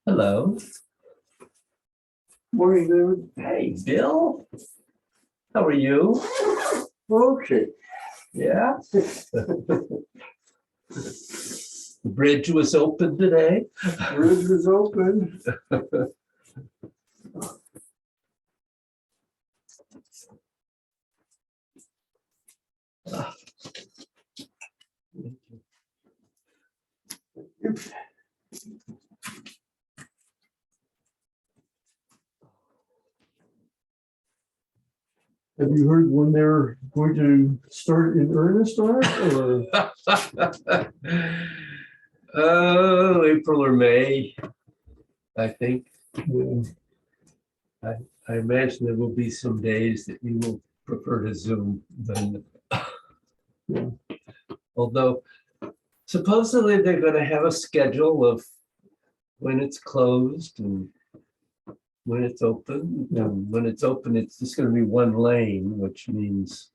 Hello. Morning, David. Hey, Bill. How are you? Okay. Yeah. The bridge was open today. Bridge is open. Have you heard when they're going to start in earnest on it? Oh, April or May, I think. Or, I imagine there will be some days that you will prefer to Zoom than. Yeah. Although supposedly they're going to have a schedule of when it's closed and when it's open. Yeah. And when it's open, it's just going to be one lane, which means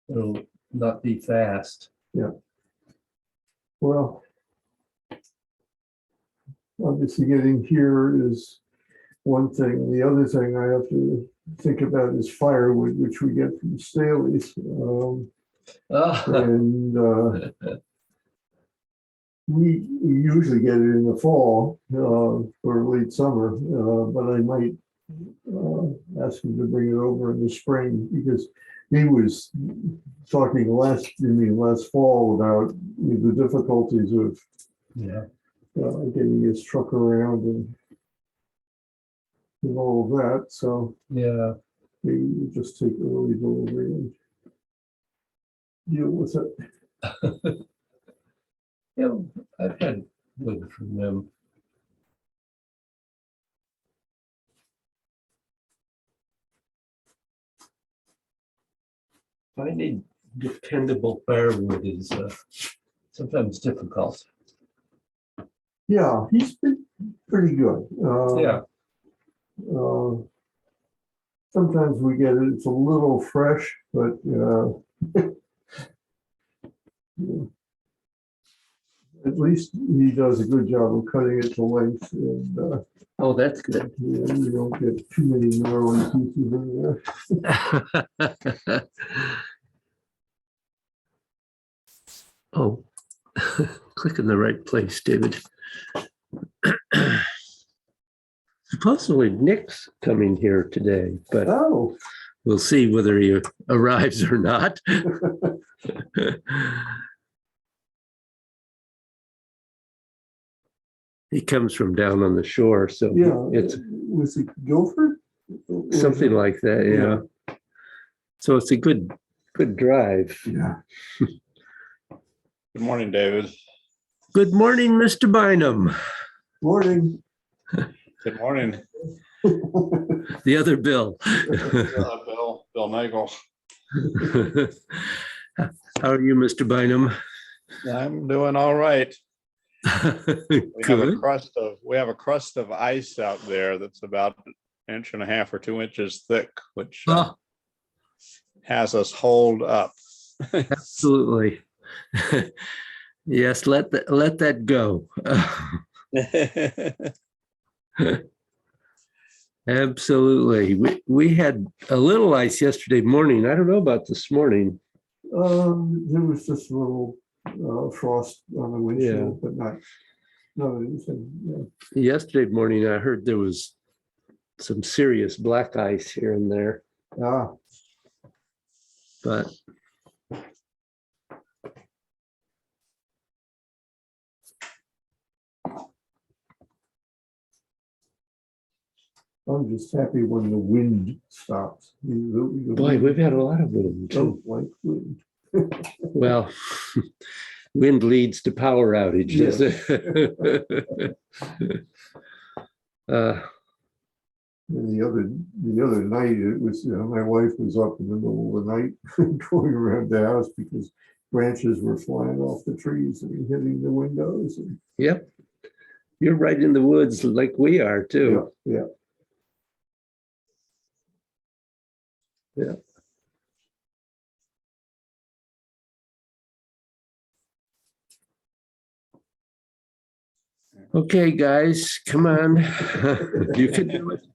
it'll not be fast. well, obviously getting here is one thing. The other thing I have to think about is firewood, which we get from Staley's. And we usually get it in the fall or late summer, but I might ask him to bring it over in the spring because he was talking last fall about the difficulties of Yeah. getting his truck around and all of that. So Yeah. maybe we just take early delivery and deal with it. Yeah. I've had wood from them. Finding dependable firewood is sometimes difficult. Yeah, he's been pretty good. Yeah. Sometimes we get it, it's a little fresh, but at least he does a good job of cutting it to length, and Oh, that's good. you don't get too many gnarly pieces in there. Oh, click in the right place, David. Supposedly Nick's coming here today, but Oh, we'll see whether he arrives or not. He comes from down on the shore, so Yeah, it's was it Guilford? Or was something it- like that, yeah. So it's a good drive. Yeah. Good morning, David. Good morning, Mr. Bynum. Morning. Good morning, The other Bill. Bill Nagel. How are you, Mr. Bynum? I'm doing all right. We have a Good. crust of ice out there that's about an inch and a half or 2 inches thick, which Oh, has us holed up. absolutely. Yes, let that go. Absolutely. We had a little ice yesterday morning. I don't know about this morning. There was just a little frost on the windshield, but not, no, it was, yeah. Yesterday morning, I heard there was some serious black ice here and there, Ah, but I'm just happy when the wind stops. boy, we've had a lot of wind too. Don't like wind. Well, wind leads to power outages. And the other night, it was, my wife was up in the middle of the night going around the house because branches were flying off the trees and hitting the windows. And, Yep. You're right in the woods like we are yeah, too. yeah. Yeah. Okay, guys, come on. You can do it.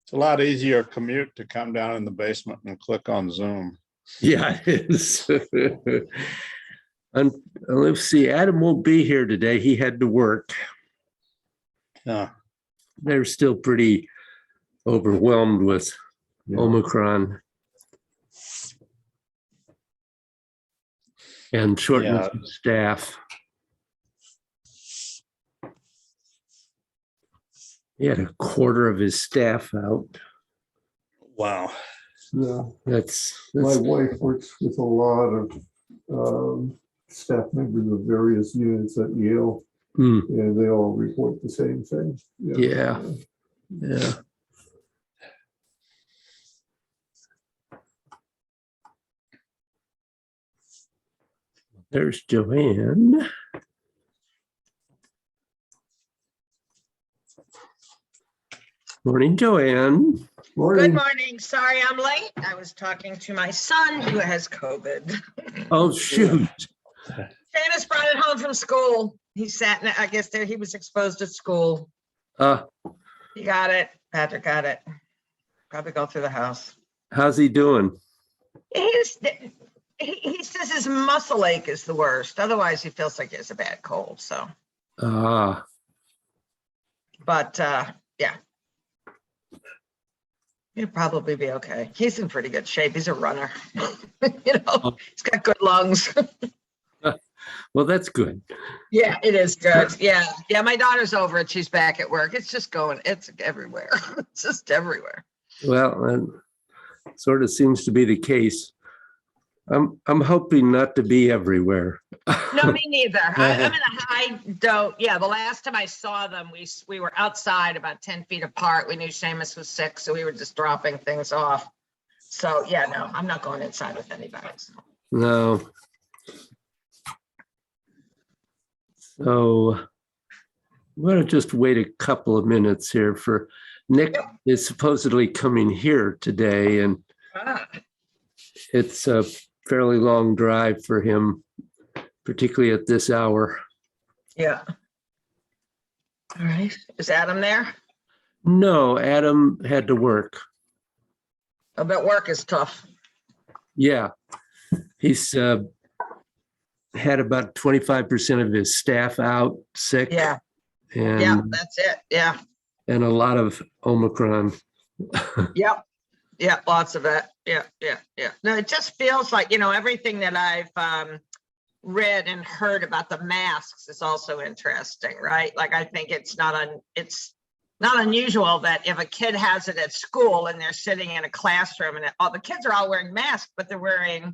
It's a lot easier commute to come down in the basement and click on Zoom. Yeah, it is. And let's see, Adam won't be here today. He had to work. Yeah, They're still pretty overwhelmed with Yeah. Omicron and shortness of staff. He had a quarter of his staff out. wow. Yeah. That's My wife works with a lot of staff members of various units at Yale, hmm, and they all report the same thing. Yeah. yeah. There's Joanne. Morning, Joanne. Good Morning. morning. Sorry I'm late. I was talking to my son who has COVID. Oh, shoot. Janice brought it home from school. He sat in it. I guess there he was exposed at school. He got it. Patrick got it. Probably go through the house. How's he doing? He says his muscle ache is the worst. Otherwise, he feels like he has a bad cold. So, but yeah, he'll probably be okay. He's in pretty good shape. He's a runner. He's got good lungs. Well, that's good. Yeah, it is good. Yeah. Yeah. My daughter's over it. She's back at work. It's just going, it's everywhere. It's just everywhere. Well, and sort of seems to be the case. I'm hoping not to be everywhere. No, me neither. I don't. Yeah. The last time I saw them, we were outside about 10 feet apart. We knew Seamus was sick, so we were just dropping things off. So yeah, no, I'm not going inside with anybody. No. So I'm going to just wait a couple of minutes here for Nick is supposedly coming here today, and it's a fairly long drive for him, particularly at this hour. Yeah. All right. Is Adam there? No, Adam had to work. I bet work is tough. Yeah. He's had about 25% of his staff out sick. Yeah. And Yeah, that's it. Yeah. And a lot of Omicron. Yep. Yeah, lots of that. Yeah. No, it just feels like, everything that I've read and heard about the masks is also interesting, right? Like, I think it's not unusual that if a kid has it at school and they're sitting in a classroom and all the kids are all wearing masks, but they're wearing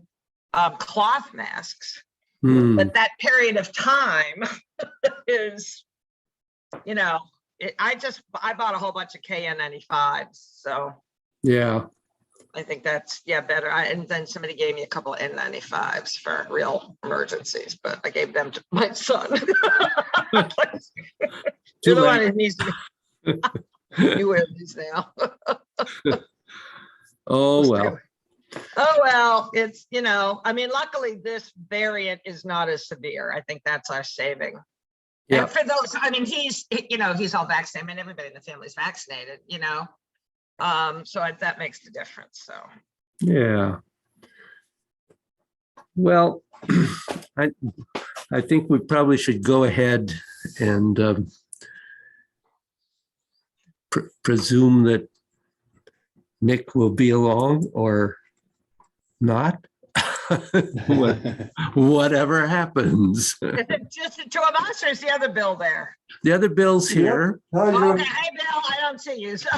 cloth masks. Hmm, But that period of time is, I bought a whole bunch of KN95s, so yeah. I think that's, better. And then somebody gave me a couple of N95s for real emergencies, but I gave them to my son. You're Too the one late. who needs to, you wear these now. Oh, well. Oh, well, it's, luckily this variant is not as severe. I think that's our saving. Yeah. And for those, he's all vaccinated. I mean, everybody in the family is vaccinated, so that makes the difference. So, Yeah. Well, I think we probably should go ahead and presume that Nick will be along or not. Whatever happens. is it just the two of us, or is the other Bill there? The other Bill's here. Hi, Okay, Joe. hey, Bill, I don't see you. So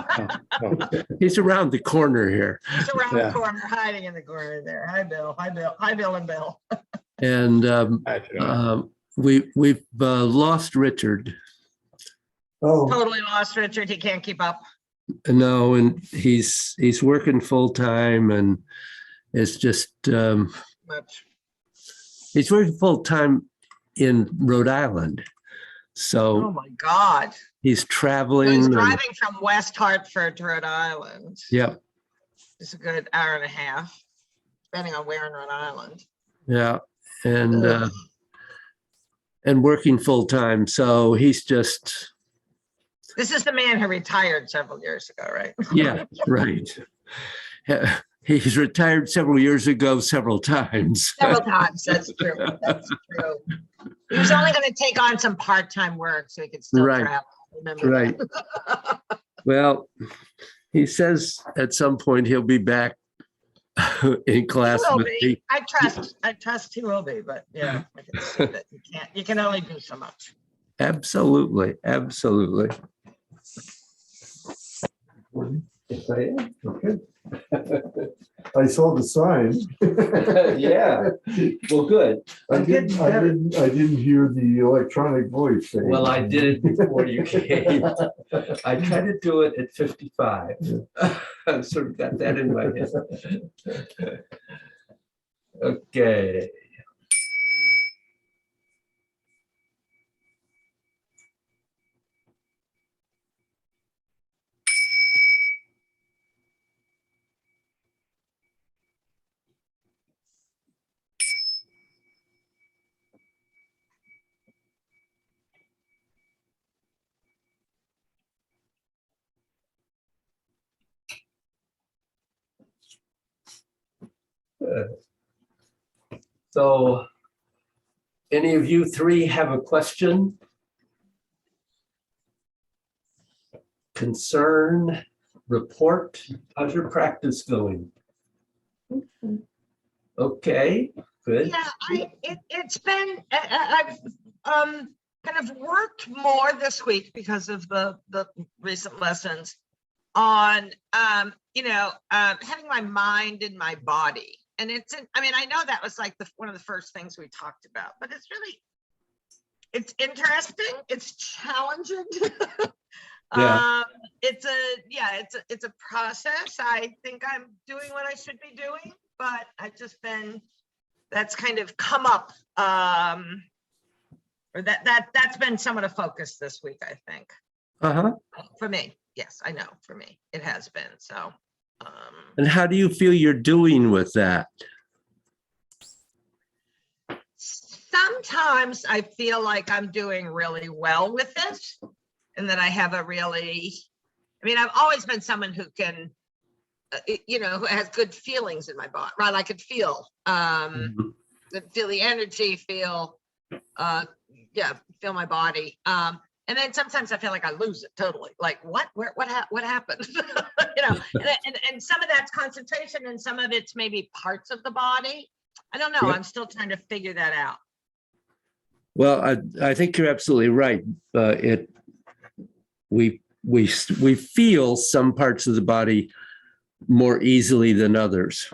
He's around the corner here. he's around Yeah. the corner, hiding in the corner there. Hi, Bill. Hi, Bill. Hi, Bill and Bill. And Actually, we've lost Richard. Oh, Totally lost Richard. He can't keep up. No, and he's working full time, and it's just Much. he's working full time in Rhode Island. Oh So my God. he's He's traveling. driving from West Hartford to Rhode Island. Yeah, It's a good hour and a half, depending on where in Rhode Island. yeah, Ugh. and working full time. So he's just This is the man who retired several years ago, right? yeah, right. He's retired several years ago, several times. Several times. That's true. That's true. He was only going to take on some part-time work so he could still Right. travel. Remember Right. that? Well, he says at some point he'll be back in class He will with be. me. I trust he will be, but I can see that you can only do so much. Absolutely, absolutely. yes, I am. Okay. I saw the sign. Yeah. Well, good. I didn't hear the electronic voice. saying- Well, I did it before you came. I tried to do it at 55. I sort of got that in my head. Okay. So any of you three have a question? Concern, report? How's your practice going? Okay, good. Yeah, it's been, I've kind of worked more this week because of the recent lessons on, having my mind in my body. And I know that was like one of the first things we talked about, but it's interesting. It's challenging. Yeah. It's a process. I think I'm doing what I should be doing, but that's kind of come up, or that's been somewhat a focus this week, I think. Uh-huh. For me, yes, I know, for me, it has been, so. And how do you feel you're doing with that? Sometimes I feel like I'm doing really well with it, and that I have I've always been someone who can, who has good feelings in my body, right? I could feel the energy, feel my body. And then sometimes I feel like I lose it totally. Like what happened? And some of that's concentration and some of it's maybe parts of the body. I don't know. Yeah. I'm still trying to figure that out. Well, I think you're absolutely right. We feel some parts of the body more easily than others,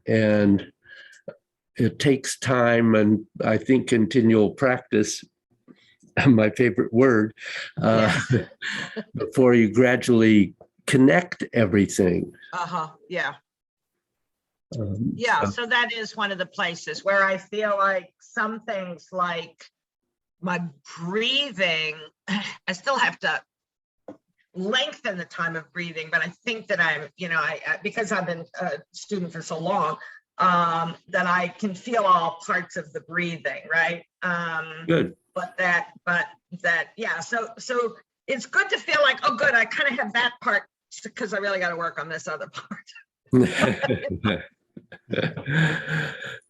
and it takes time and I think continual practice, my favorite word, before you gradually connect everything. Yeah. Um, Yeah, so- so that is one of the places where I feel like some things like my breathing, I still have to lengthen the time of breathing, but I think that I'm, because I've been a student for so long, that I can feel all parts of the breathing, right? Good. Yeah, so it's good to feel like, oh, good, I kind of have that part because I really got to work on this other part.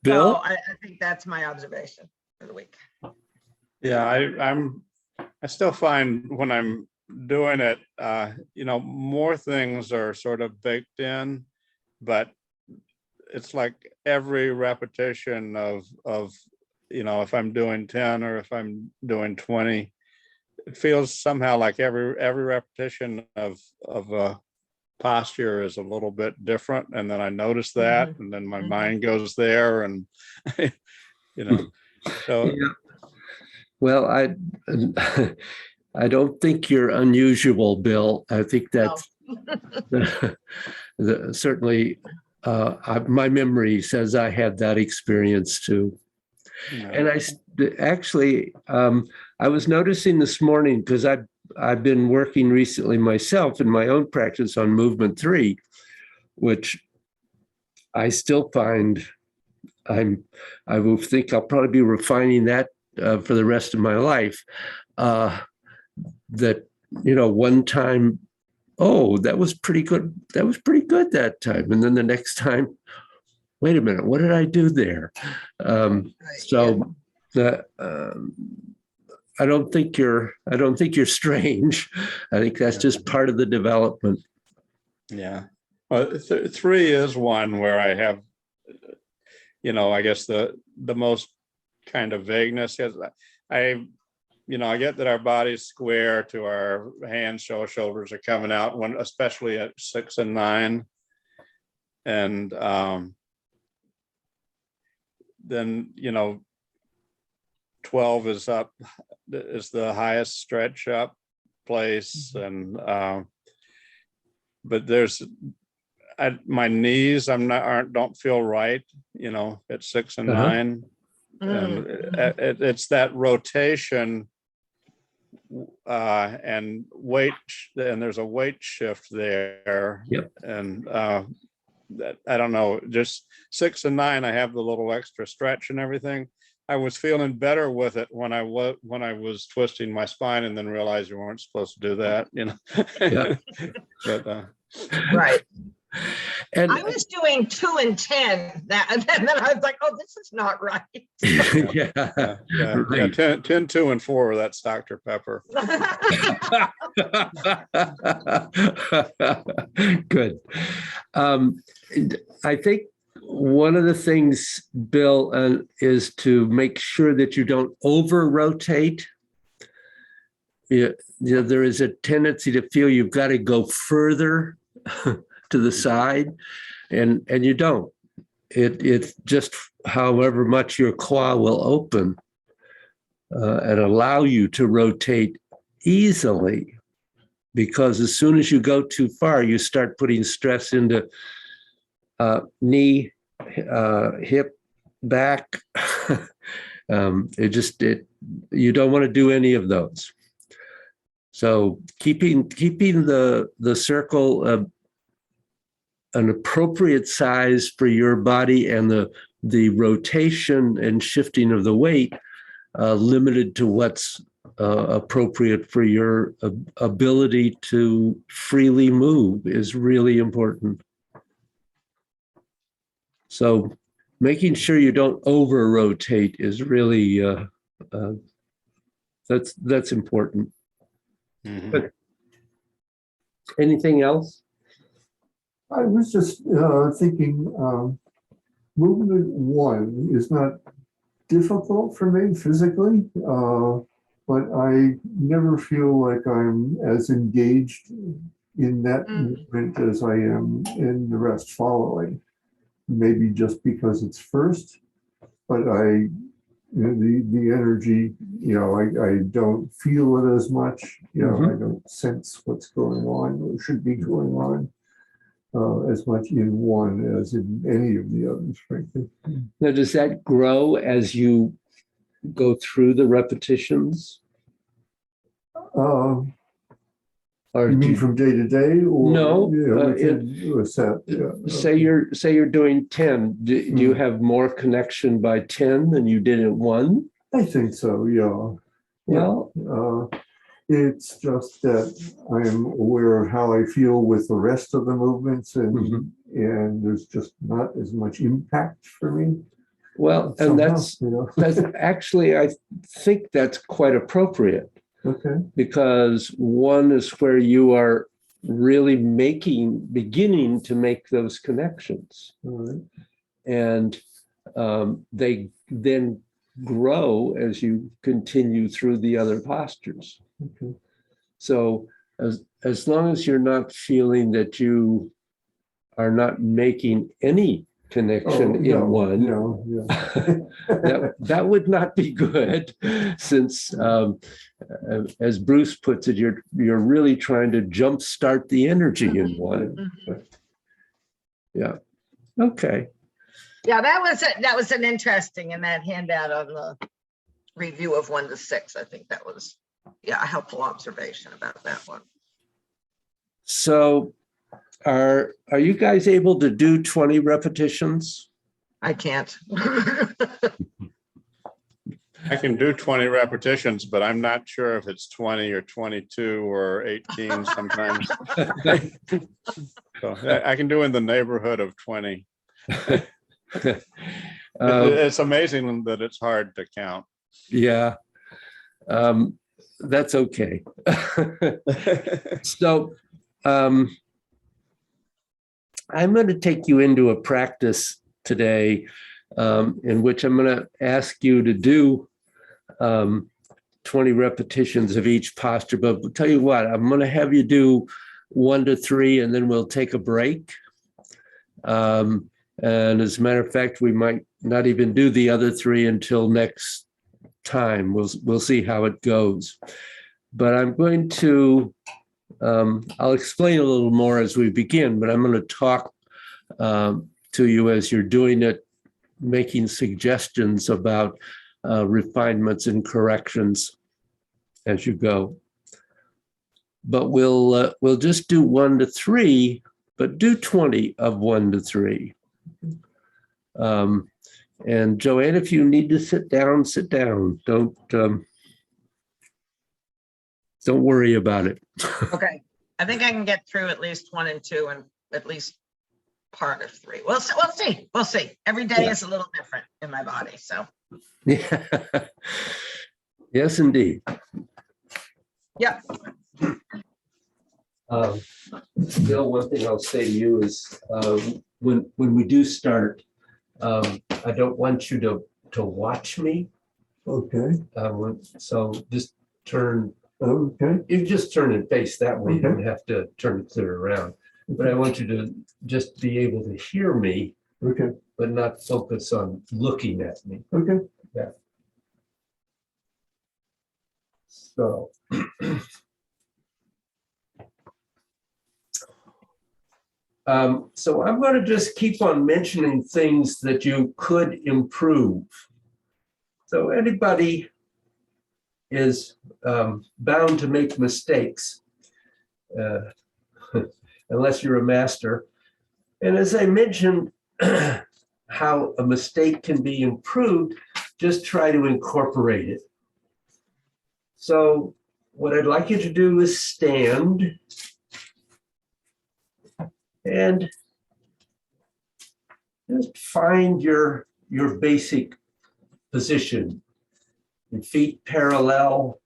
Bill? So I think that's my observation for the week. Yeah, I still find when I'm doing it, more things are sort of baked in, but it's like every repetition of, if I'm doing 10 or if I'm doing 20, it feels somehow like every repetition of a posture is a little bit different. And then I notice that, and then my mind goes there, and, so. Yeah. Well, I don't think you're unusual, Bill. I think that's certainly my memory says I had that experience too. And I was noticing this morning, because I've been working recently myself in my own practice on movement 3, which I still find I will think I'll probably be refining that for the rest of my life. That, one time, oh, that was pretty good. That was pretty good that time. And then the next time, wait a minute, what did I do there? I don't think you're strange. I think that's just part of the development. Yeah. Well, 3 is one where I have, I guess the most kind of vagueness is I get that our body's square to our hands, shoulders are coming out when, especially at 6 and 9. And then, 12 is the highest stretch up place. And, but my knees, don't feel right, at 6 and 9. And it's that rotation and weight, and there's a weight shift there. Yep. And that, I don't know, just 6 and 9, I have the little extra stretch and everything. I was feeling better with it when I was twisting my spine, and then realized you weren't supposed to do that, Yeah. But Right. And I was doing 2 and 10 and then I was like, oh, this is not right. yeah, right. 10, 2, and 4, that's Dr. Pepper. Good. I think one of the things, Bill, is to make sure that you don't over rotate. There is a tendency to feel you've got to go further to the side, and you don't. It's just however much your claw will open and allow you to rotate easily, because as soon as you go too far, you start putting stress into knee, hip, back. You don't want to do any of those. So keeping the circle an appropriate size for your body, and the rotation and shifting of the weight limited to what's appropriate for your ability to freely move is really important. So making sure you don't over rotate is really that's important. Mhm. Anything else? I was just thinking, movement one is not difficult for me physically, but I never feel like I'm as engaged in that movement as I am in the rest following. Maybe just because it's first, but the energy, I don't feel it as much. I don't sense what's going on or should be going on as much in one as in any of the others, frankly. Now, does that grow as you go through the repetitions? Or You do mean from day to day, or No, within a set? Yeah. say you're doing 10, do you have more connection by 10 than you did at 1? I think so. Yeah. Well, It's just that I am aware of how I feel with the rest of the movements, and there's just not as much impact for me. well, and that's actually, I think that's quite appropriate, okay. because 1 is where you are really beginning to make those connections. All right. And they then grow as you continue through the other postures. Okay. So as long as you're not feeling that you are not making any connection in 1, that would not be good, since as Bruce puts it, you're really trying to jumpstart the energy in 1. Yeah. Okay. Yeah, that was an interesting in that handout on the review of 1 to 6. I think that was, a helpful observation about that one. So are you guys able to do 20 repetitions? I can't. I can do 20 repetitions, but I'm not sure if it's 20 or 22 or 18 sometimes. So I can do in the neighborhood of 20. It's amazing that it's hard to count. Yeah. That's okay. So I'm going to take you into a practice today in which I'm going to ask you to do 20 repetitions of each posture. But I'll tell you what, I'm going to have you do 1 to 3, and then we'll take a break. And as a matter of fact, we might not even do the other 3 until next time. We'll see how it goes. But I'm going to, I'll explain a little more as we begin, but I'm going to talk to you as you're doing it, making suggestions about refinements and corrections as you go. But we'll just do 1 to 3, but do 20 of 1 to 3. And Joanne, if you need to sit down, sit down. Don't worry about it. Okay. I think I can get through at least 1 and 2 and at least part of 3. We'll see. Every day is a little different in my body. So Yeah. Yes, indeed. Yep. Bill, one thing I'll say to you is when we do start, I don't want you to watch me. Okay. So just turn. Okay. You just turn and face that way. You don't have to turn it clear around. But I want you to just be able to hear me, Okay. but not focus on looking at me. Okay. Yeah. So. So I'm going to just keep on mentioning things that you could improve. So anybody is bound to make mistakes, unless you're a master. And as I mentioned, how a mistake can be improved, just try to incorporate it. So what I'd like you to do is stand and just find your basic position. Your feet parallel,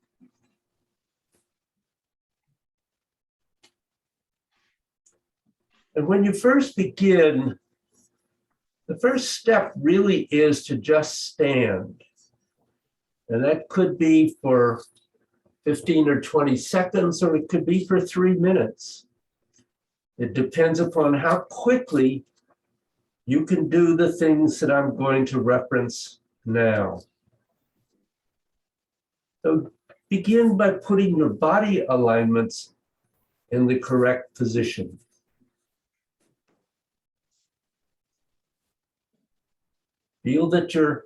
And when you first begin, the first step really is to just stand. And that could be for 15 or 20 seconds, or it could be for 3 minutes. It depends upon how quickly you can do the things that I'm going to reference now. So begin by putting your body alignments in the correct position. Feel that your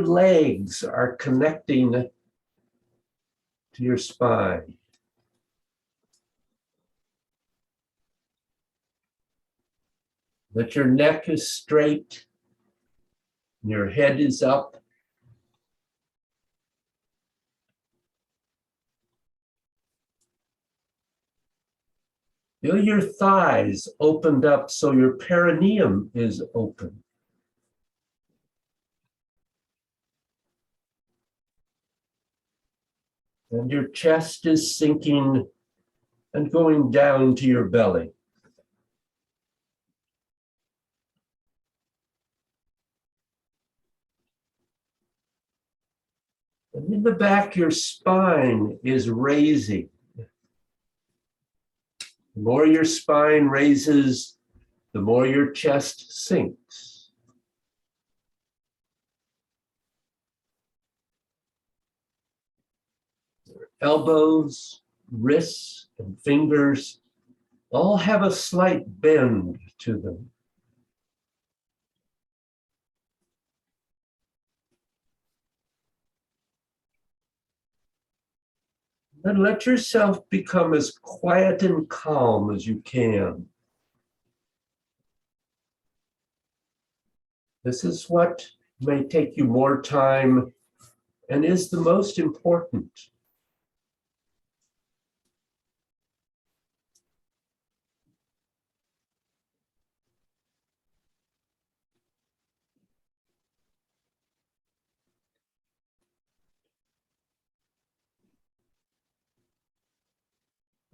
legs are connecting to your spine. That your neck is straight, and your head is up. Feel your thighs opened up so your perineum is open. And your chest is sinking and going down to your belly. And in the back, your spine is raising. The more your spine raises, the more your chest sinks. Your elbows, wrists, and fingers all have a slight bend to them. Then let yourself become as quiet and calm as you can. This is what may take you more time and is the most important.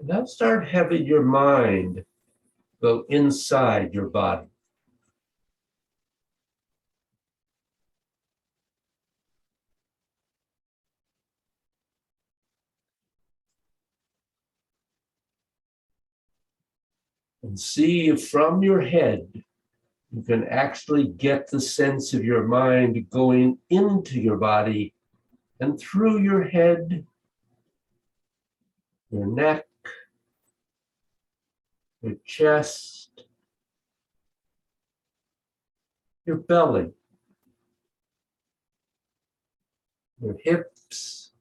Now start having your mind go inside your body. And see if from your head you can actually get the sense of your mind going into your body and through your head, your neck, your chest, your belly, your hips,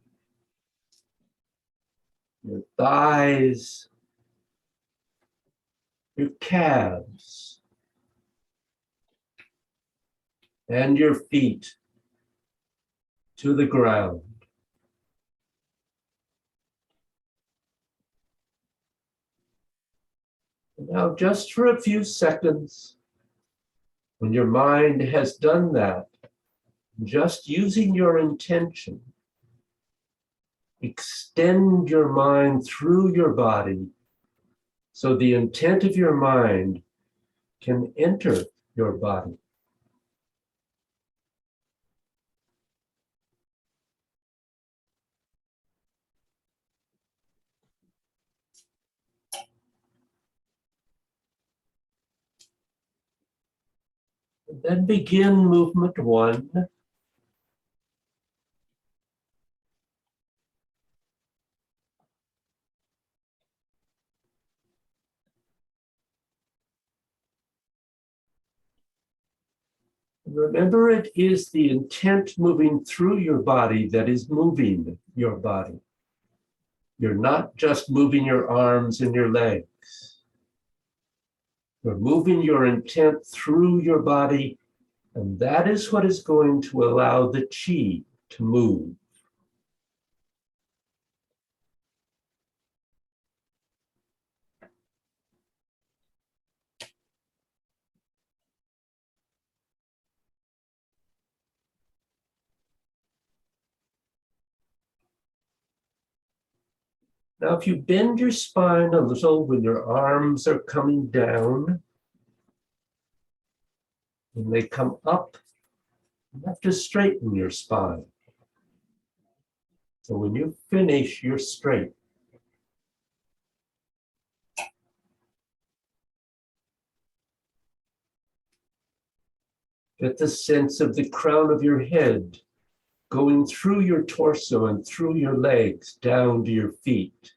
your thighs, your calves, and your feet to the ground. And now, just for a few seconds, when your mind has done that, just using your intention, extend your mind through your body so the intent of your mind can enter your body. And then begin movement 1. Remember, it is the intent moving through your body that is moving your body. You're not just moving your arms and your legs. You're moving your intent through your body, and that is what is going to allow the chi to move. Now, if you bend your spine a little when your arms are coming down, when they come up, you have to straighten your spine. So when you finish, you're straight. Get the sense of the crown of your head going through your torso and through your legs down to your feet.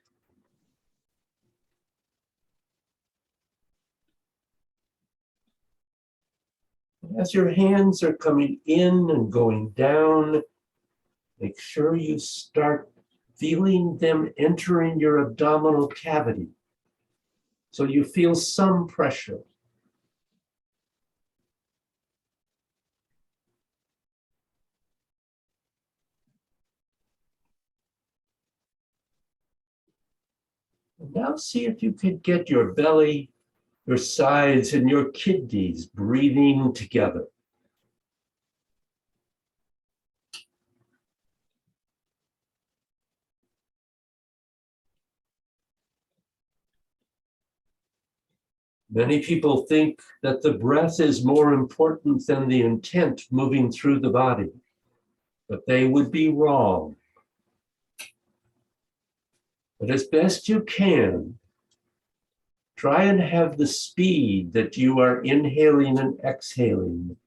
As your hands are coming in and going down, make sure you start feeling them entering your abdominal cavity. So you feel some pressure. And now see if you could get your belly, your sides, and your kidneys breathing together. Many people think that the breath is more important than the intent moving through the body, but they would be wrong. But as best you can, try and have the speed that you are inhaling and exhaling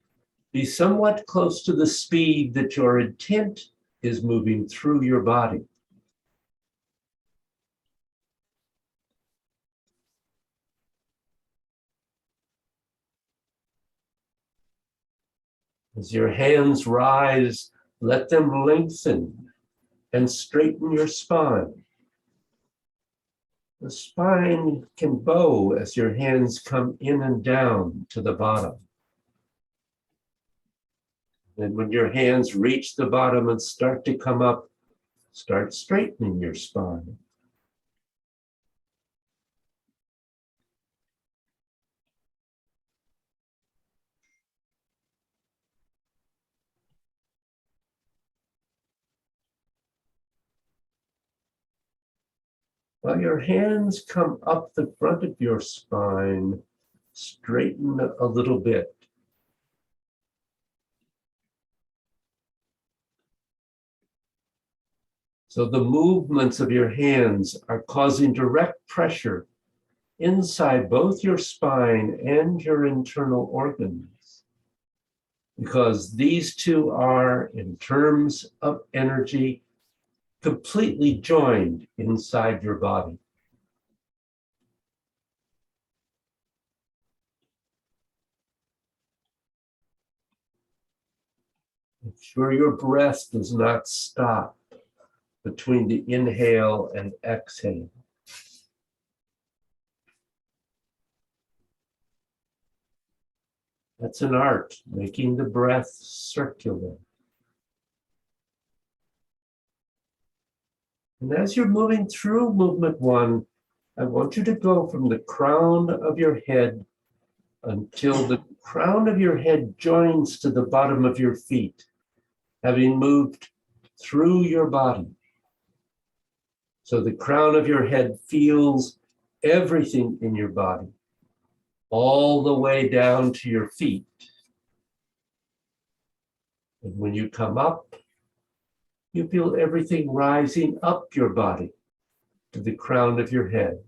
be somewhat close to the speed that your intent is moving through your body. As your hands rise, let them lengthen and straighten your spine. The spine can bow as your hands come in and down to the bottom. And when your hands reach the bottom and start to come up, start straightening your spine. While your hands come up the front of your spine, straighten a little bit. So the movements of your hands are causing direct pressure inside both your spine and your internal organs, because these two are, in terms of energy, completely joined inside your body. Make sure your breath does not stop between the inhale and exhale. That's an art, making the breath circular. And as you're moving through movement one, I want you to go from the crown of your head until the crown of your head joins to the bottom of your feet, having moved through your body. So the crown of your head feels everything in your body, all the way down to your feet. And when you come up, you feel everything rising up your body to the crown of your head.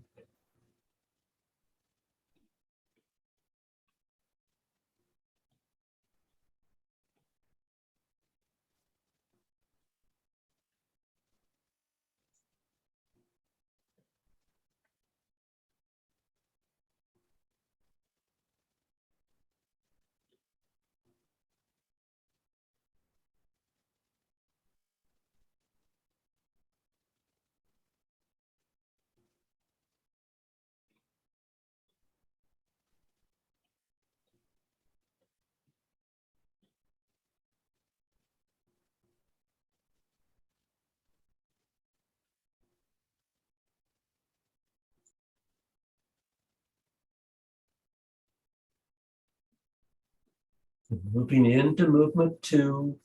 Moving into movement two.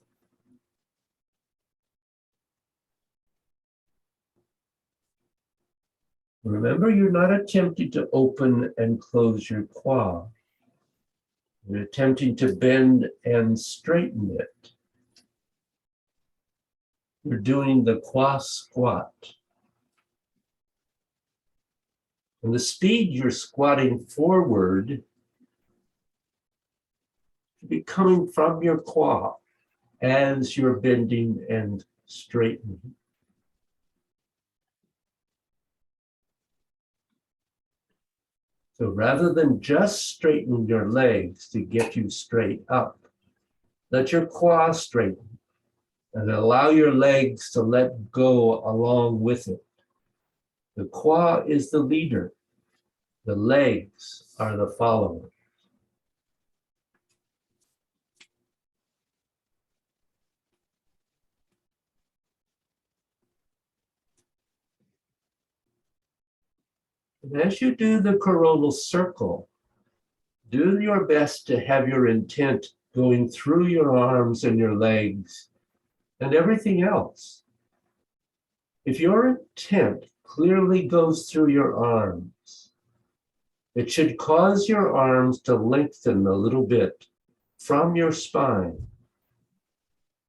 Remember, you're not attempting to open and close your quad. You're attempting to bend and straighten it. You're doing the qua squat. And the speed you're squatting forward should be coming from your qua as you're bending and straightening. So rather than just straighten your legs to get you straight up, let your qua straighten and allow your legs to let go along with it. The qua is the leader. The legs are the followers. And as you do the coronal circle, do your best to have your intent going through your arms and your legs and everything else. If your intent clearly goes through your arms, it should cause your arms to lengthen a little bit from your spine.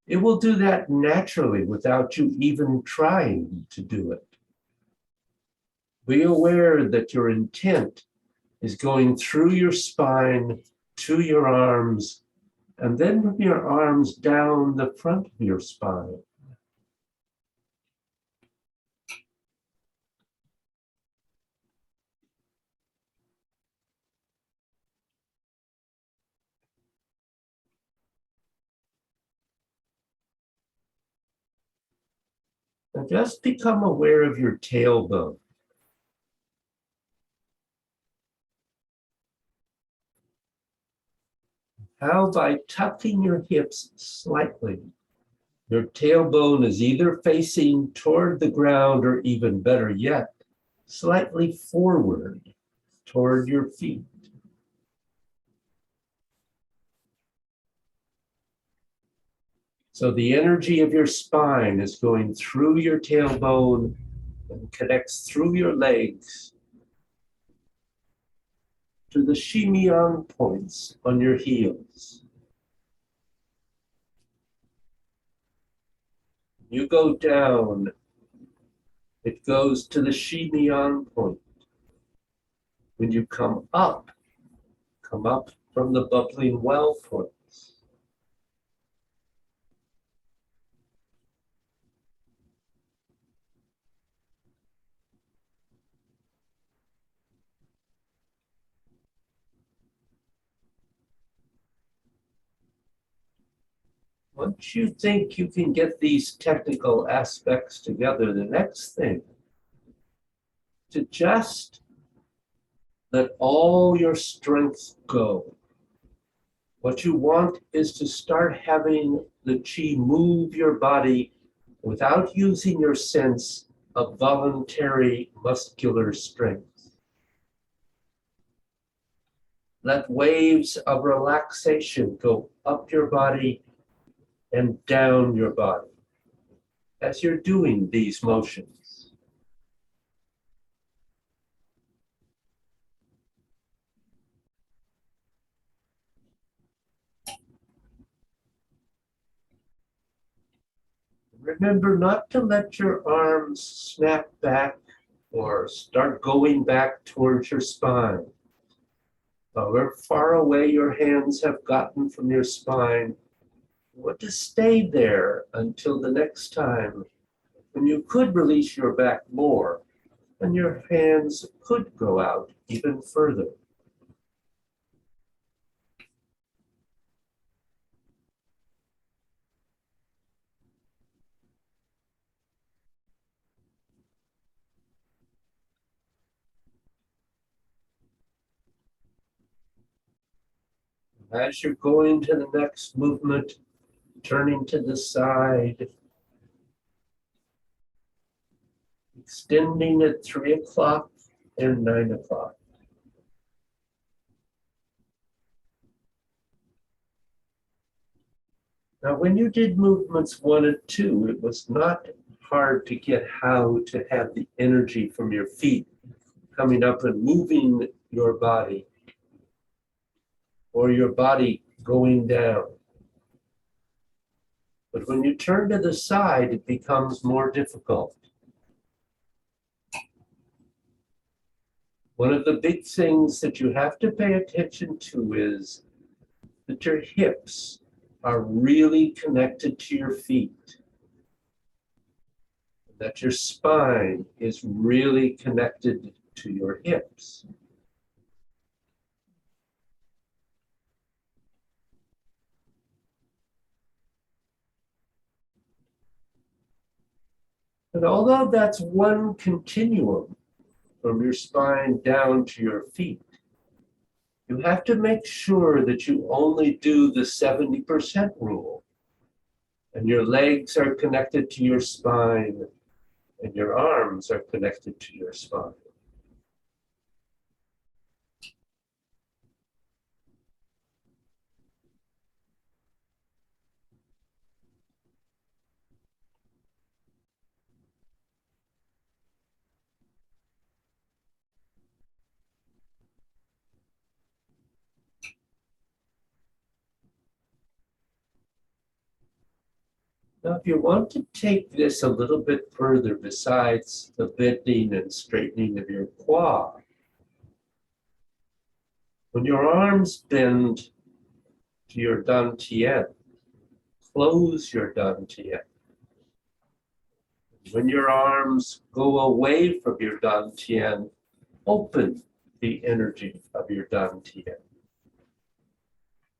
It will do that naturally without you even trying to do it. Be aware that your intent is going through your spine to your arms, and then from your arms down the front of your spine. And just become aware of your tailbone. How by tucking your hips slightly, your tailbone is either facing toward the ground or even better yet, slightly forward toward your feet. So the energy of your spine is going through your tailbone and connects through your legs to the Shimian points on your heels. You go down, it goes to the Shimian point. When you come up from the bubbling well points. Once you think you can get these technical aspects together, the next thing to just let all your strength go. What you want is to start having the chi move your body without using your sense of voluntary muscular strength. Let waves of relaxation go up your body and down your body as you're doing these motions. Remember not to let your arms snap back or start going back towards your spine. However far away your hands have gotten from your spine, you want to stay there until the next time when you could release your back more and your hands could go out even further. As you're going to the next movement, turning to the side, extending at 3 o'clock and 9 o'clock. Now, when you did movements 1 and 2, it was not hard to get how to have the energy from your feet coming up and moving your body, or your body going down. But when you turn to the side, it becomes more difficult. One of the big things that you have to pay attention to is that your hips are really connected to your feet, that your spine is really connected to your hips. And although that's one continuum from your spine down to your feet, you have to make sure that you only do the 70% rule. And your legs are connected to your spine, and your arms are connected to your spine. Now, if you want to take this a little bit further besides the bending and straightening of your quad, when your arms bend to your dantian, close your dantian. When your arms go away from your dantian, open the energy of your dantian.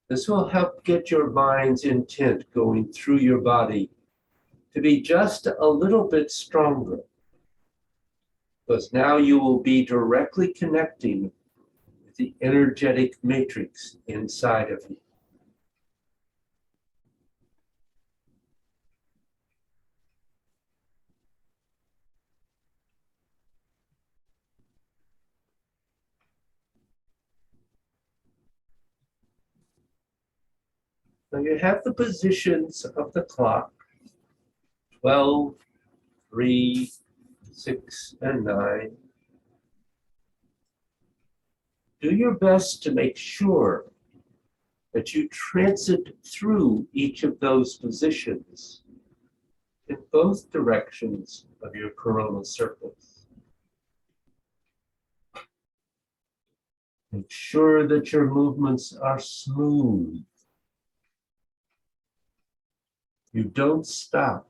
This will help get your mind's intent going through your body to be just a little bit stronger, because now you will be directly connecting with the energetic matrix inside of you. Now you have the positions of the clock, 12, 3, 6, and 9. Do your best to make sure that you transit through each of those positions in both directions of your coronal surface. Make sure that your movements are smooth. You don't stop.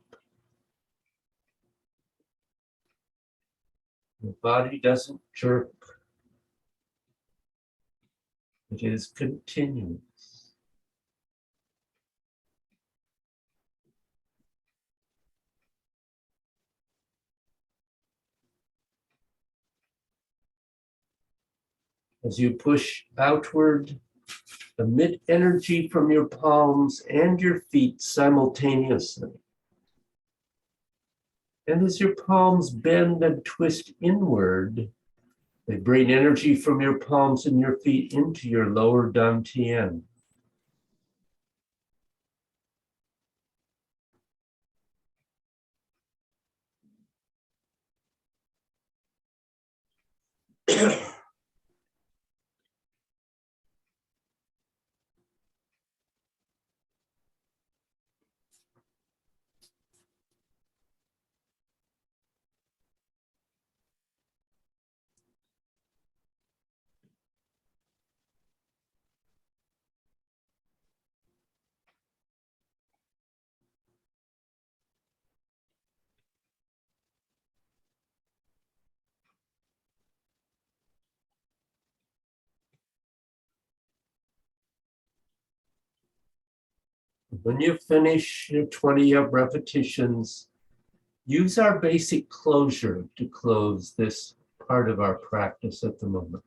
Your body doesn't jerk. It is continuous. As you push outward, emit energy from your palms and your feet simultaneously. And as your palms bend and twist inward, they bring energy from your palms and your feet into your lower dantian. When you finish your 20 repetitions, use our basic closure to close this part of our practice at the moment.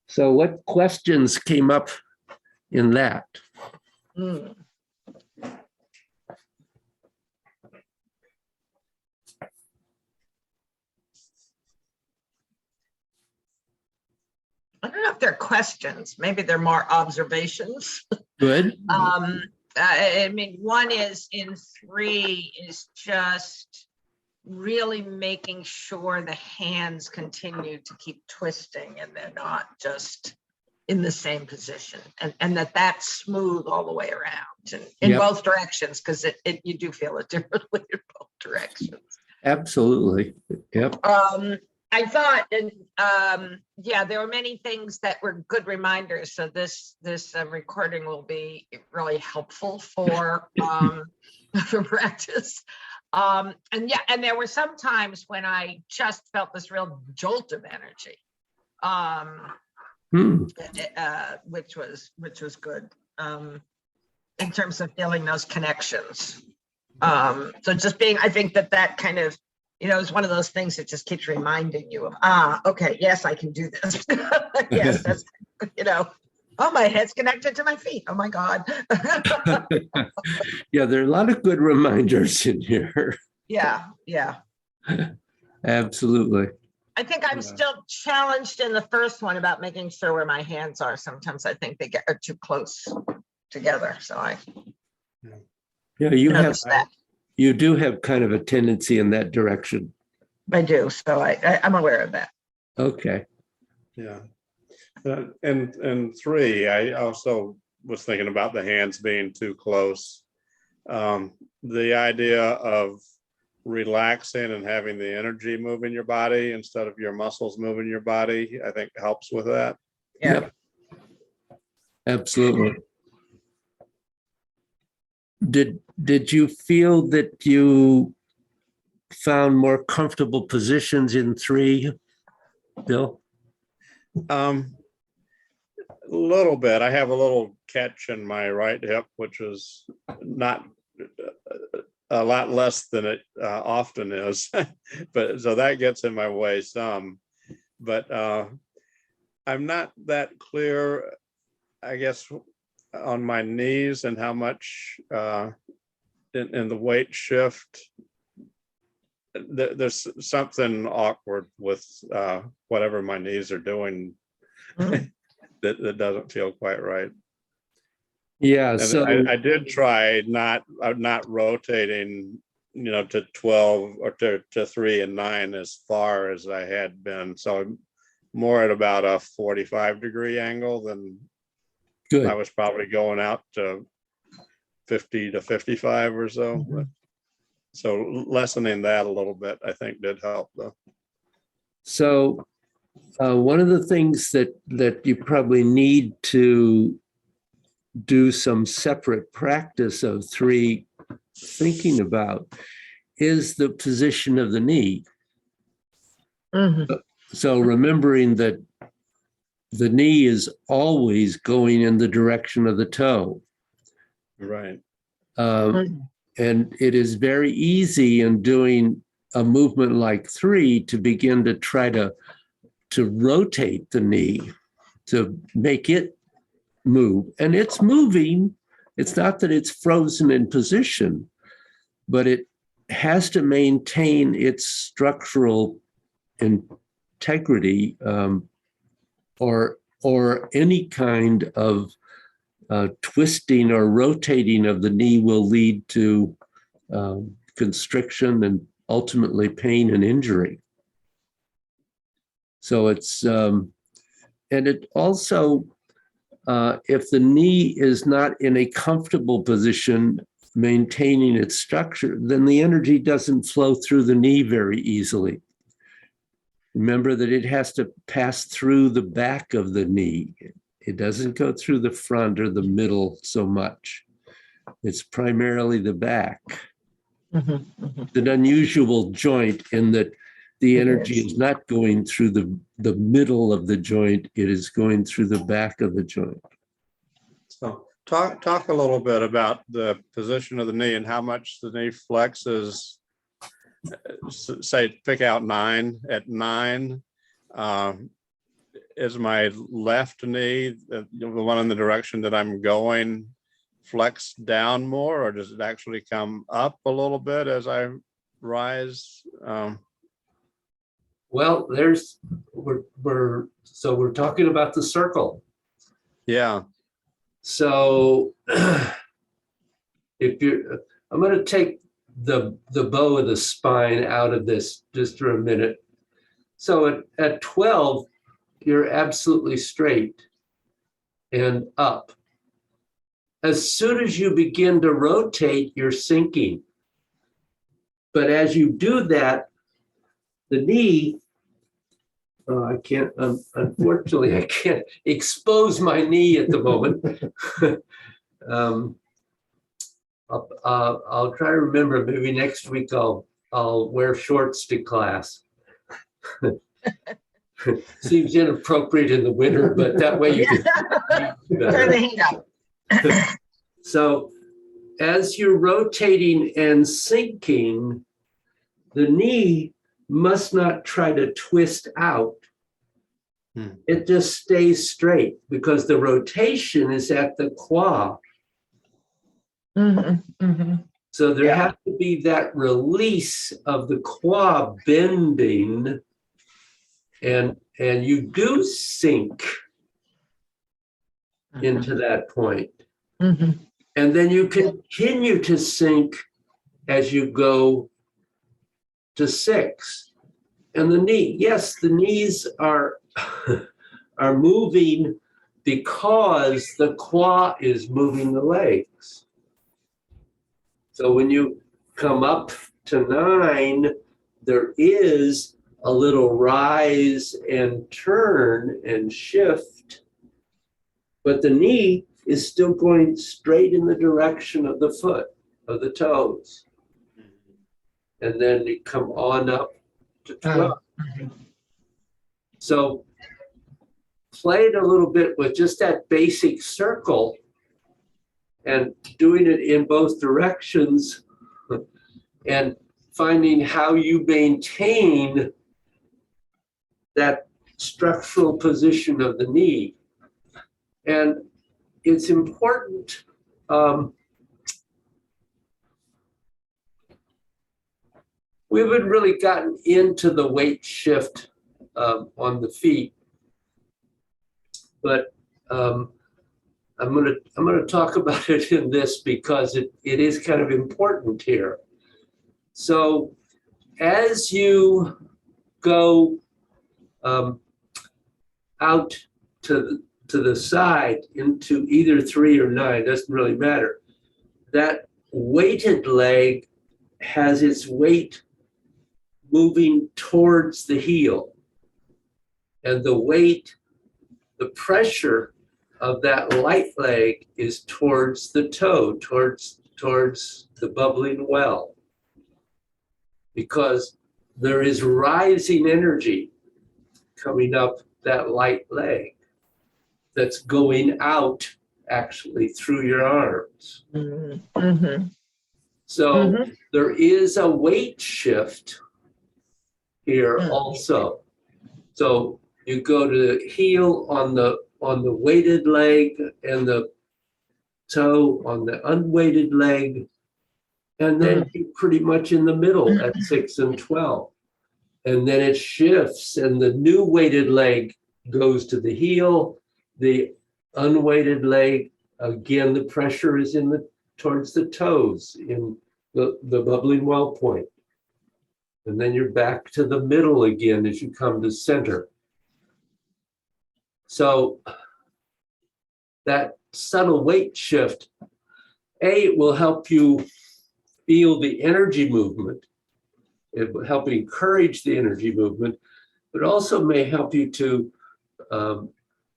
So what questions came up in that? Hmm. I don't know if they're questions, maybe they're more observations. Good. I mean, one is in 3 is just really making sure the hands continue to keep twisting and they're not just in the same position, and that's smooth all the way around and in Yep. both directions, because you do feel it differently in both directions. Absolutely. Yep. I thought, and yeah, there were many things that were good reminders. So this recording will be really helpful for for practice. And yeah, and there were some times when I just felt this real jolt of energy, which was good in terms of feeling those connections. So just being, I think that kind of, is one of those things that just keeps reminding you of, okay, yes, I can do this. Yes, that's, oh, my head's connected to my feet. Oh my God. Yeah, there are a lot of good reminders in here. Yeah. Absolutely. I think I'm still challenged in the first one about making sure where my hands are. Sometimes I think they are too close together. So I Yeah, noticed that. you do have kind of a tendency in that direction. I do. So I'm aware of that. Okay. Yeah. And 3, I also was thinking about the hands being too close. The idea of relaxing and having the energy move in your body instead of your muscles moving your body, I think helps with that. Yeah. Yep. Absolutely. Did you feel that you found more comfortable positions in 3, Bill? A little bit. I have a little catch in my right hip, which is not a lot less than it often is, but so that gets in my way some. But I'm not that clear, I guess, on my knees and how much in the weight shift. There's something awkward with whatever my knees are doing that doesn't feel quite right. Yeah. And So I did try not rotating, to 12 or to 3 and 9 as far as I had been. So I'm more at about a 45-degree angle than good. I was probably going out to 50 to 55 or so. But, so lessening that a little bit, I think, did help though. So one of the things that you probably need to do some separate practice of 3 thinking about is the position of the knee. Mhm. So remembering that the knee is always going in the direction of the toe. Right. And it is very easy in doing a movement like 3 to begin to try to rotate the knee, to make it move. And it's moving. It's not that it's frozen in position, but it has to maintain its structural integrity, or any kind of twisting or rotating of the knee will lead to constriction and ultimately pain and injury. So it's, and it also, if the knee is not in a comfortable position, maintaining its structure, then the energy doesn't flow through the knee very easily. Remember that it has to pass through the back of the knee. It doesn't go through the front or the middle so much. It's primarily the back. It's an unusual joint in that the energy is not going through the middle of the joint. It is going through the back of the joint. So talk a little bit about the position of the knee and how much the knee flexes. Say, pick out 9 at 9. Is my left knee, the one in the direction that I'm going, flex down more, or does it actually come up a little bit as I rise? Well, we're talking about the circle. Yeah. So I'm going to take the bow of the spine out of this just for a minute. So at 12, you're absolutely straight and up. As soon as you begin to rotate, you're sinking. But as you do that, the knee, unfortunately, I can't expose my knee at the moment. I'll try to remember, maybe next week I'll wear shorts to class. Seems inappropriate in the winter, but that way you can. Turn the heat up. So as you're rotating and sinking, the knee must not try to twist out. It just stays straight because the rotation is at the quad. So there has to be that release of the quad bending, and you do sink into that point. And then you continue to sink as you go to 6. And the knee, yes, the knees are moving because the quad is moving the legs. So when you come up to 9, there is a little rise and turn and shift, but the knee is still going straight in the direction of the foot, of the toes. And then you come on up to 12. So play it a little bit with just that basic circle and doing it in both directions and finding how you maintain that structural position of the knee. And it's important. We haven't really gotten into the weight shift on the feet, but I'm gonna talk about it in this because it is kind of important here. So as you go out to the side into either 3 or 9, doesn't really matter. That weighted leg has its weight moving towards the heel. And the weight, the pressure of that light leg is towards the toe, towards the bubbling well. Because there is rising energy coming up that light leg that's going out actually through your arms. So there is a weight shift here also. So you go to the heel on the weighted leg and the toe on the unweighted leg, and then you're pretty much in the middle at 6 and 12. And then it shifts and the new weighted leg goes to the heel, the unweighted leg, again, the pressure is towards the toes in the bubbling well point. And then you're back to the middle again as you come to center. So that subtle weight shift, it will help you feel the energy movement. It will help encourage the energy movement, but also may help you to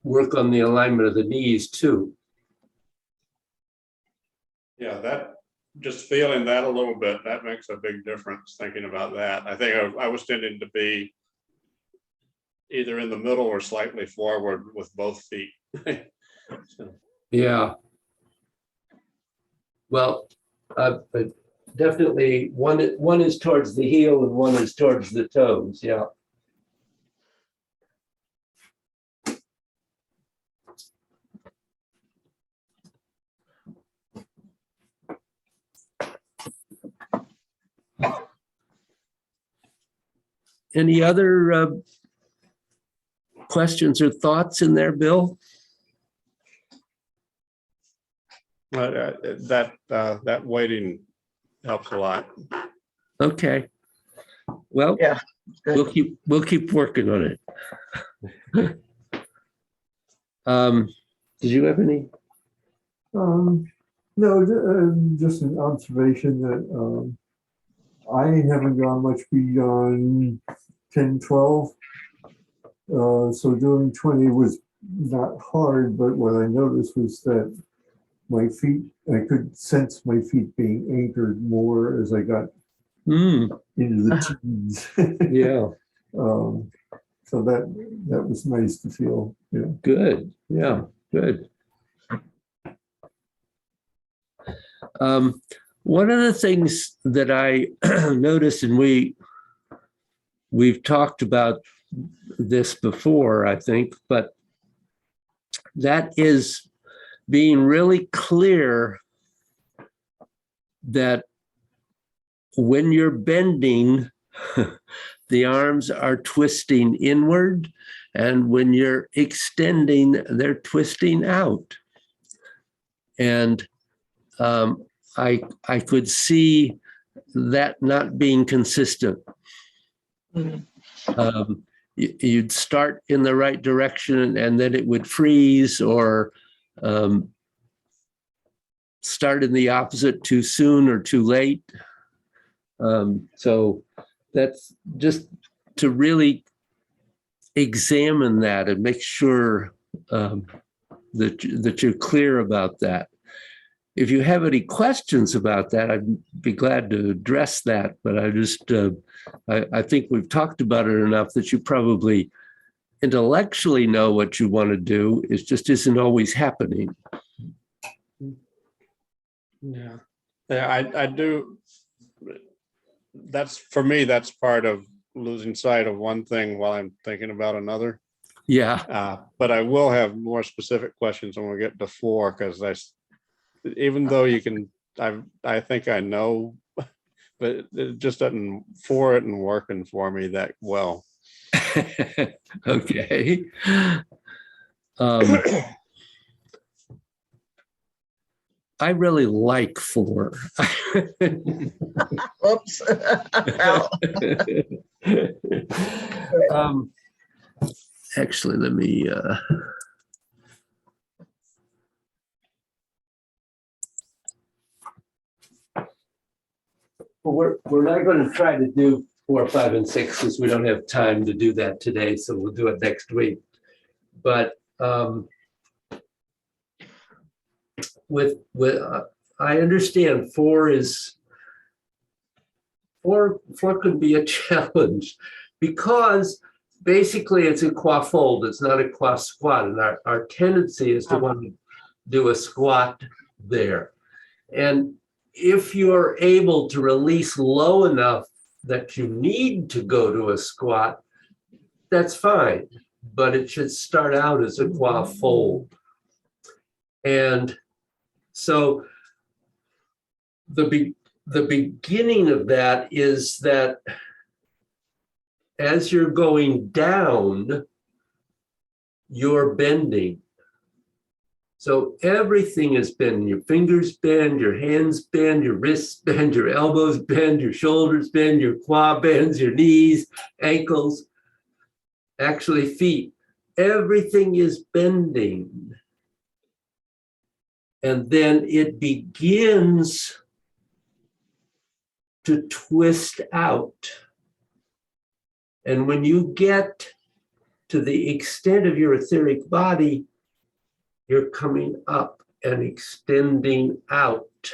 work on the alignment of the knees too. Yeah, that just feeling that a little bit, that makes a big difference thinking about that. I think I was tending to be either in the middle or slightly forward with both feet. So. Yeah, Well, but definitely one is towards the heel and one is towards the toes. Yeah. Any other questions or thoughts in there, Bill? That waiting helps a lot. Okay. Well, Yeah, good. we'll keep working on it. Did you have any? No, just an observation that I haven't gone much beyond 10, 12. So doing 20 was not hard, but what I noticed was that my feet, I could sense my feet being anchored more as I got into the teens. Yeah, So that was nice to feel. Yeah. good. Yeah, good. One of the things that I noticed, and we've talked about this before, I think, but that is being really clear that when you're bending, the arms are twisting inward, and when you're extending, they're twisting out. And I could see that not being consistent. You'd start in the right direction and then it would freeze, or start in the opposite too soon or too late. So that's just to really examine that and make sure that you're clear about that. If you have any questions about that, I'd be glad to address that. But I think we've talked about it enough that you probably intellectually know what you want to do. It just isn't always happening. Yeah, I do. That's, for me, that's part of losing sight of one thing while I'm thinking about another. Yeah. But I will have more specific questions when we get to 4, because even though you can, I think I know, but it just doesn't, 4 isn't working for me that well. Okay. I really like 4. Oops. Well, Actually, let me. We're not going to try to do 4, 5, and 6 because we don't have time to do that today. So we'll do it next week. But with I understand 4 could be a challenge because basically it's a quad fold. It's not a quad squat, and our tendency is to want to do a squat there. And if you're able to release low enough that you need to go to a squat, that's fine, but it should start out as a quad fold. And so the beginning of that is that as you're going down, you're bending. So everything is bending. Your fingers bend, your hands bend, your wrists bend, your elbows bend, your shoulders bend, your quad bends, your knees, ankles, actually feet. Everything is bending. And then it begins to twist out. And when you get to the extent of your etheric body, you're coming up and extending out.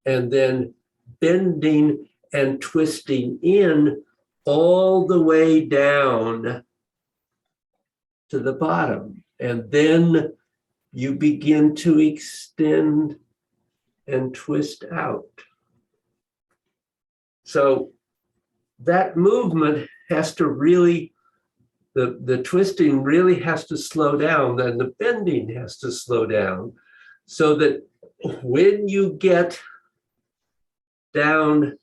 And then bending and twisting in all the way down to the bottom. And then you begin to extend and twist out. So that movement has to really, the twisting really has to slow down, then the bending has to slow down, so that when you get down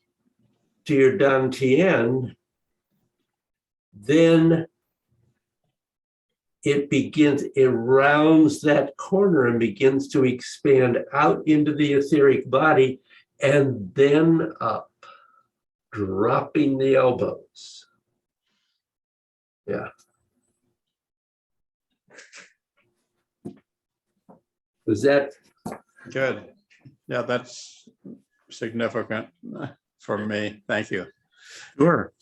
to your dantian, then it rounds that corner and begins to expand out into the etheric body and then up, dropping the elbows. Yeah. Was that? Good. Yeah, that's significant for me. Thank you. Sure.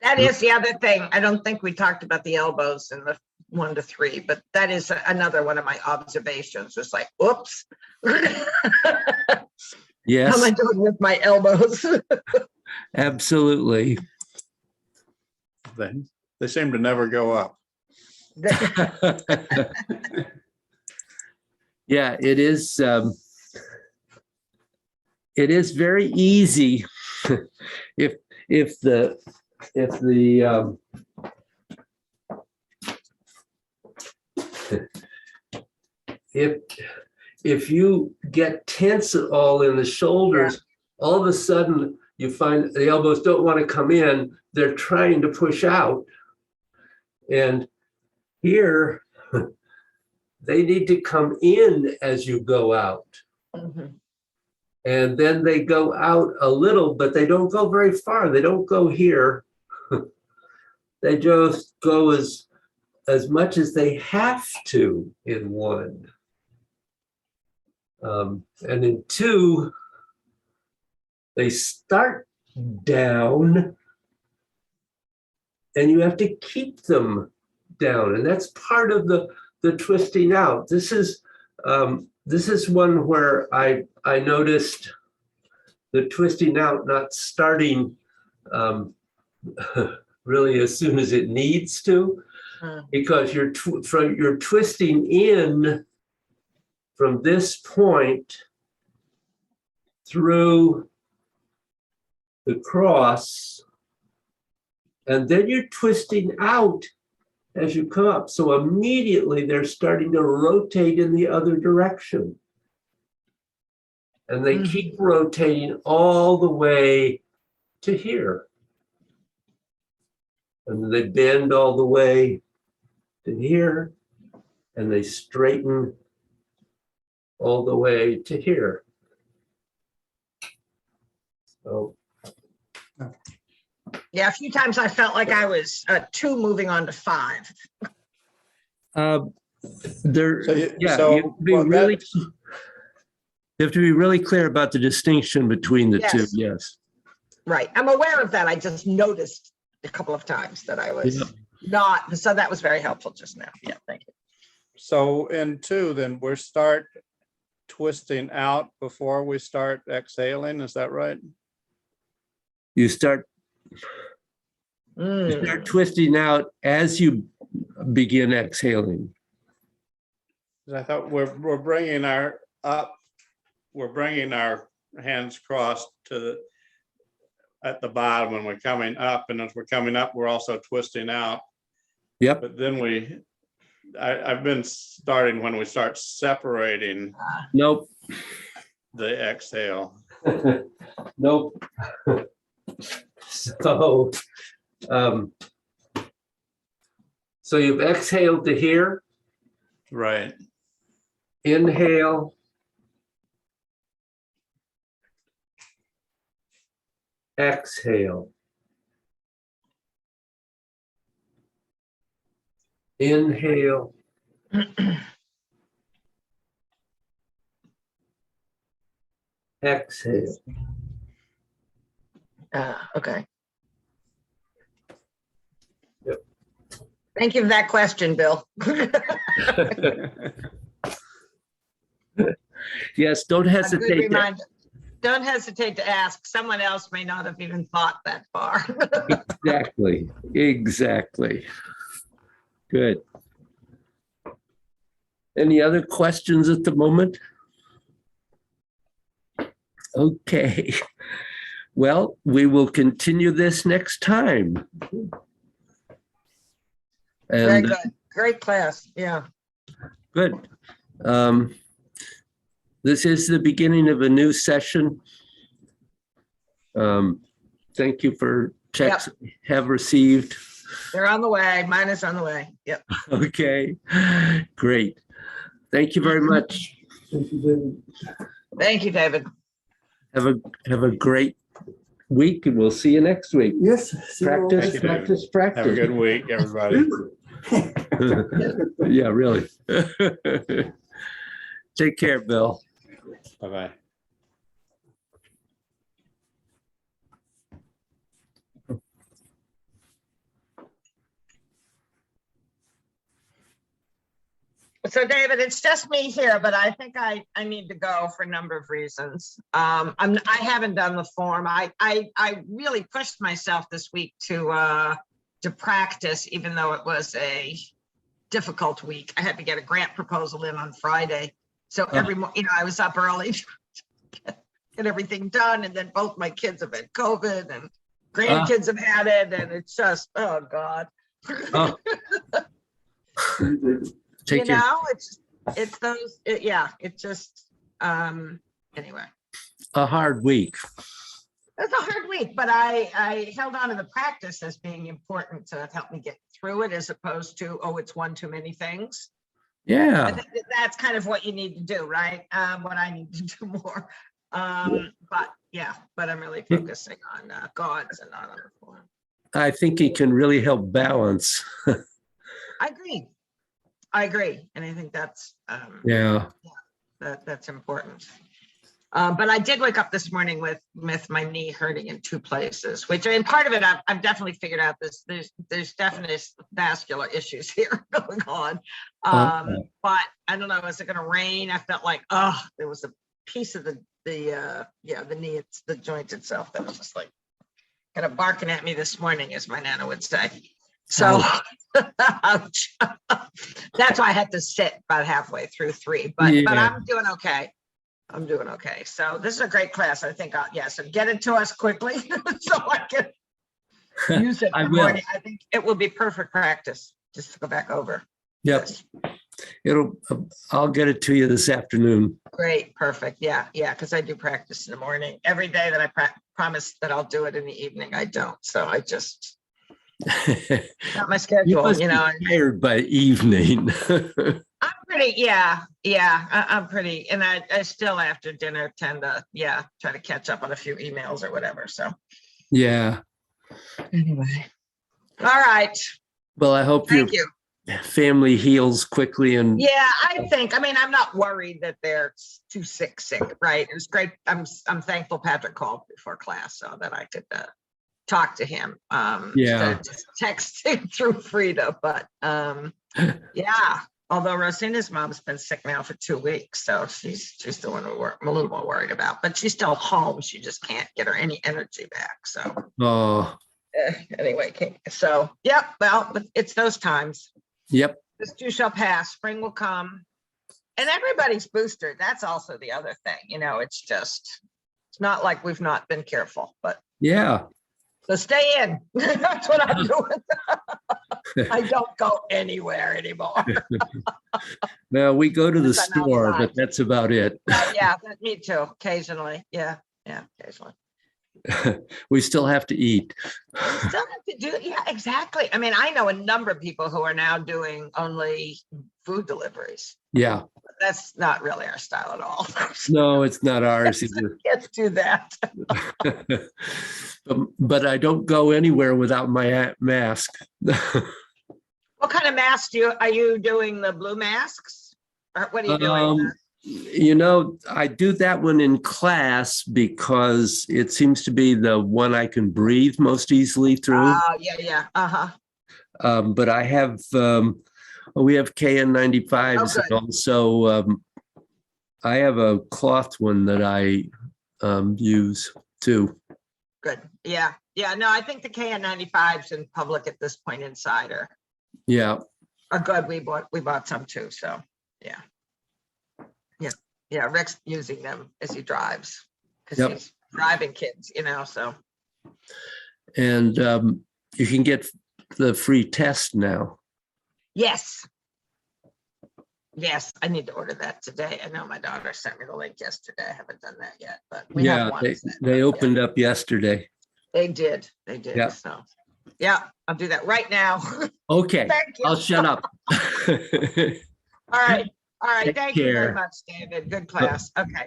That is the other thing. I don't think we talked about the elbows in the 1 to 3, but that is another one of my observations. It's like, oops. How am Yes, I doing with my elbows? absolutely. They seem to never go up. Yeah, it is. It is very easy if the if you get tense at all in the shoulders, all of a sudden you find the elbows don't want to come in, they're trying to push out. And here, they need to come in as you go out. Mhm. And then they go out a little, but they don't go very far. They don't go here. They just go as much as they have to in 1. And in 2, they start down and you have to keep them down. And that's part of the twisting out. This is one where I noticed the twisting out not starting really as soon as it needs to, because you're twisting in from this point through the cross, and then you're twisting out as you come up. So immediately they're starting to rotate in the other direction. And they keep rotating all the way to here. And they bend all the way to here, and they straighten all the way to here. So Yeah, a few times I felt like I was 2 moving on to 5. there, So you- yeah, so, you have to be well, really, that's- you have to be really clear about the distinction between the two. Yes. Yes. Right. I'm aware of that. I just noticed a couple of times that I was Yeah. not, so that was very helpful just now. Yeah, thank you. So in 2, then we start twisting out before we start exhaling. Is that right? You start Mm. twisting out as you begin exhaling. 'Cause I thought we're bringing our up, we're bringing our hands crossed at the bottom when we're coming up, and as we're coming up, we're also twisting out. Yep. But then I've been starting when we start separating Nope. the exhale. Nope. So, so you've exhaled to here, Right. inhale, exhale. Inhale, exhale. Okay. Yep. Thank you for that question, Bill. Yes, don't A good hesitate. To, reminder. Don't hesitate to ask. Someone else may not have even thought that far. exactly. Exactly. Good. Any other questions at the moment? Okay. Well, we will continue this next time. Very And good. Great class. Yeah. good. This is the beginning of a new session. Thank you for checks have received. They're on the way. Mine is on the way. Yep. Okay, great. Thank you very much. Thank you, David. Thank you, David. Have a great week, and we'll see you next week. Yes. see you all Practice, next- practice, Have a good practice. week, everybody. Yeah, really. Take care, Bill. Bye-bye. So David, it's just me here, but I think I need to go for a number of reasons. I haven't done the form. I really pushed myself this week to practice, even though it was a difficult week. I had to get a grant proposal in on Friday. So every morning, I was up early to get everything done. And then both my kids have had COVID and grandkids have had it. And it's just, oh God. Oh. Take care. It's those, it's just, anyway. A hard week. It's a hard week, but I held on to the practice as being important to help me get through it, as opposed to, oh, it's one too many things. I Yeah, think that's kind of what you need to do, right? What I need to do more. But I'm really focusing on gods and not on the form. I think it can really help balance. I agree. And I think that's, Yeah. that's important. But I did wake up this morning with my knee hurting in two places, which, and part of it, I've definitely figured out there's definite vascular issues here going on. But I don't know, is it going to rain? I felt like, there was a piece of the knee, it's the joint itself that was just like kind of barking at me this morning, as my Nana would say. So ouch. That's why I had to sit about halfway through 3, but I'm doing okay. So this is a great class. I think, so get it to us quickly so I can use it. I in the will. morning. I think it will be perfect practice just to go back over. Yep. I'll get it to you this afternoon. Great, perfect. Yeah, because I do practice in the morning. Every day that I promise that I'll do it in the evening, I don't. So I just, not my You schedule, must you be know. tired by evening. I'm pretty, I'm pretty, and I still after dinner tend to, try to catch up on a few emails or whatever, so. Yeah. Anyway. All right, Well, I hope your thank you. family heals quickly and Yeah, I'm not worried that they're too sick, right? It was great. I'm thankful Patrick called before class so that I could talk to him. Instead of just texting through Frida, but although Rosina's mom's been sick now for 2 weeks, so she's the one I'm a little more worried about, but she's still home. She just can't get her any energy back. So anyway, so well, it's those times. Yep. This too shall pass. Spring will come, and everybody's boosted. That's also the other thing. It's not like we've not been careful, but Yeah. so stay in. That's what I'm doing. I don't go anywhere anymore. Now we go to the Unless I'm store, outside. but that's about it. Me too. Occasionally. Yeah, occasionally. We still have to eat. You still have to do, exactly. I mean, I know a number of people who are now doing only food deliveries. Yeah. That's not really our style at all. No, it's not ours either. Can't do that. But I don't go anywhere without my mask. What kind of mask are you doing? The blue masks? Or what are you doing? I do that one in class because it seems to be the one I can breathe most easily through. Oh, yeah. Uh-huh. But I have, we have KN95s, Oh, and also I have a cloth one that I use too. Good. Yeah. No, I think the KN95s in public at this point inside are good. We bought some too. So yeah. Rick's using them as he drives. because Yep. he's driving kids, so. And you can get the free test now. Yes. Yes, I need to order that today. I know my daughter sent me the link yesterday. I haven't done that yet, but we have Yeah, one. they, set they up, yeah. opened up yesterday. They did, Yeah. so. Yeah, I'll do that right now. Okay, Thank you. I'll shut up. All right, Take thank you very care. much, David. Good class. Okay.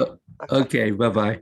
Okay, bye-bye.